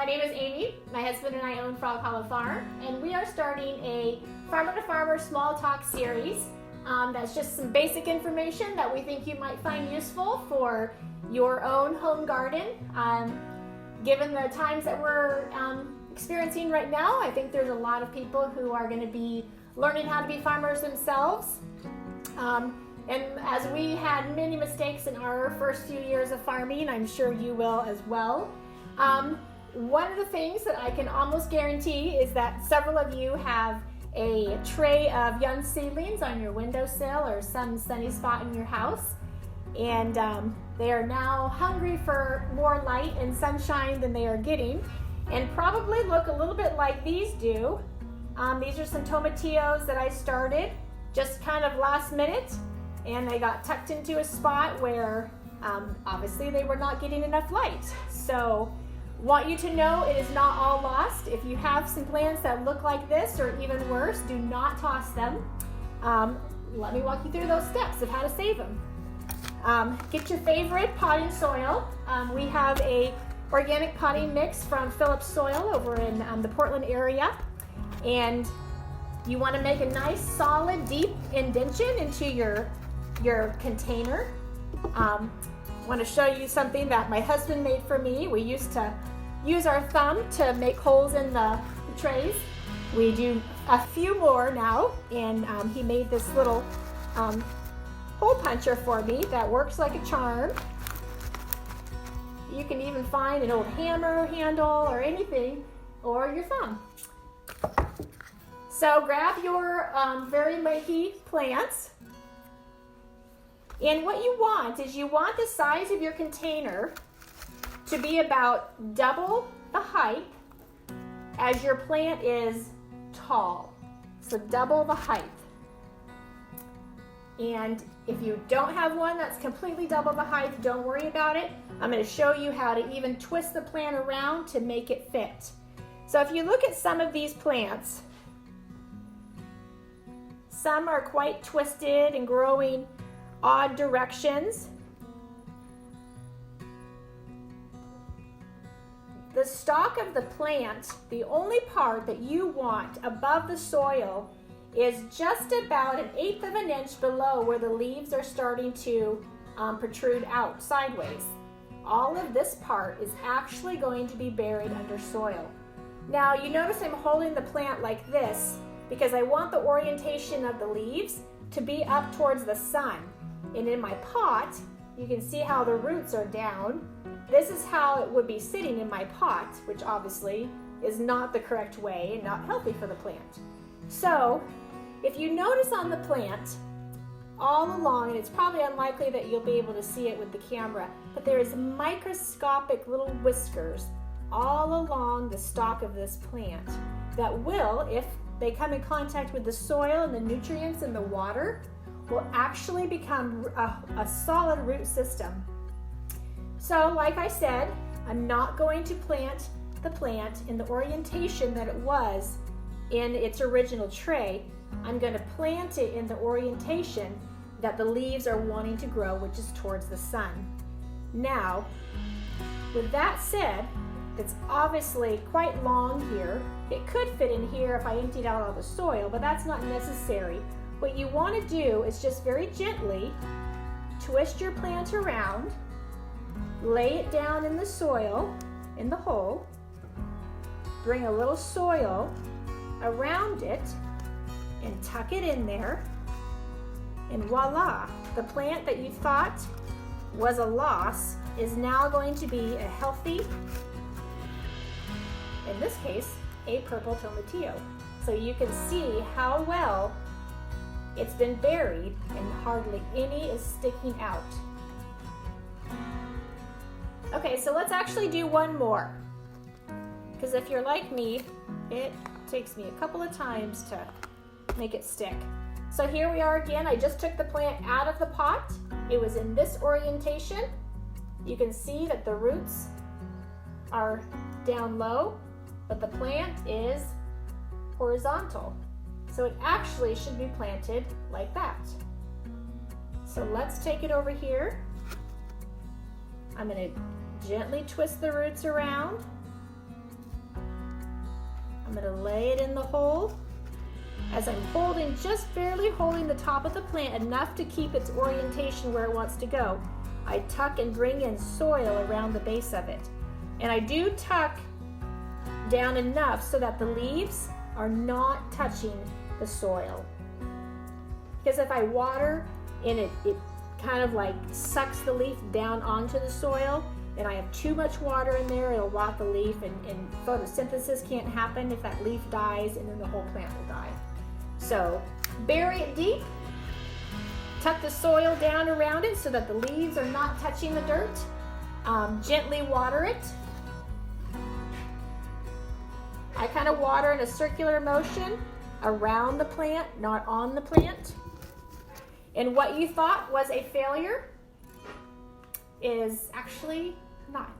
My name is Amy. My husband and I own Frog Hollow Farm, and we are starting a farmer to farmer small talk series. That's just some basic information that we think you might find useful for your own home garden. Given the times that we're experiencing right now, I think there's a lot of people who are going to be learning how to be farmers themselves. And as we had many mistakes in our first few years of farming, I'm sure you will as well. One of the things that I can almost guarantee is that several of you have a tray of young seedlings on your windowsill or some sunny spot in your house, and they are now hungry for more light and sunshine than they are getting, and probably look a little bit like these do. These are some tomatillos that I started just kind of last minute, and they got tucked into a spot where obviously they were not getting enough light. So want you to know it is not all lost. If you have some plants that look like this or even worse, do not toss them. Let me walk you through those steps of how to save them. Get your favorite potting soil. We have a organic potting mix from Phillips Soil over in the Portland area, and you want to make a nice solid deep indentation into your container. I want to show you something that my husband made for me. We used to use our thumb to make holes in the trays. We do a few more now, and he made this little hole puncher for me that works like a charm. You can even find an old hammer handle or anything, or your thumb. So grab your very lanky plants, and what you want is you want the size of your container to be about double the height as your plant is tall. So double the height. And if you don't have one that's completely double the height, don't worry about it. I'm going to show you how to even twist the plant around to make it fit. So if you look at some of these plants, some are quite twisted and growing odd directions. The stalk of the plant, the only part that you want above the soil, is just about 1/8 of an inch below where the leaves are starting to protrude out sideways. All of this part is actually going to be buried under soil. Now you notice I'm holding the plant like this because I want the orientation of the leaves to be up towards the sun. And in my pot, you can see how the roots are down. This is how it would be sitting in my pot, which obviously is not the correct way and not healthy for the plant. So if you notice on the plant all along, and it's probably unlikely that you'll be able to see it with the camera, but there is microscopic little whiskers all along the stalk of this plant that will, if they come in contact with the soil and the nutrients and the water, will actually become a solid root system. So like I said, I'm not going to plant the plant in the orientation that it was in its original tray. I'm going to plant it in the orientation that the leaves are wanting to grow, which is towards the sun. Now, with that said, it's obviously quite long here. It could fit in here if I emptied out all the soil, but that's not necessary. What you want to do is just very gently twist your plant around, lay it down in the soil, in the hole, bring a little soil around it, and tuck it in there, and voila, the plant that you thought was a loss is now going to be a healthy, in this case, a purple tomatillo. So you can see how well it's been buried and hardly any is sticking out. Okay, so let's actually do one more, because if you're like me, it takes me a couple of times to make it stick. So here we are again. I just took the plant out of the pot. It was in this orientation. You can see that the roots are down low, but the plant is horizontal. So it actually should be planted like that. So let's take it over here. I'm going to gently twist the roots around, I'm going to lay it in the hole. As I'm holding, just barely holding the top of the plant enough to keep its orientation where it wants to go, I tuck and bring in soil around the base of it. And I do tuck down enough so that the leaves are not touching the soil. Because if I water and it kind of like sucks the leaf down onto the soil, and I have too much water in there, it'll rot the leaf, and photosynthesis can't happen if that leaf dies, and then the whole plant will die. So bury it deep, tuck the soil down around it so that the leaves are not touching the dirt. Gently water it. I kind of water in a circular motion around the plant, not on the plant. And what you thought was a failure is actually not.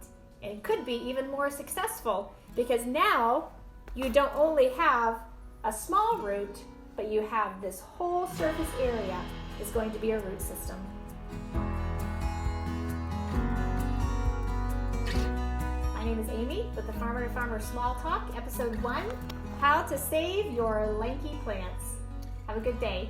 And could be even more successful, because now you don't only have a small root, but you have this whole surface area is going to be a root system. My name is Amy with the Farmer to Farmer Small Talk, Episode 1, How to Save Your Lanky Plants. Have a good day.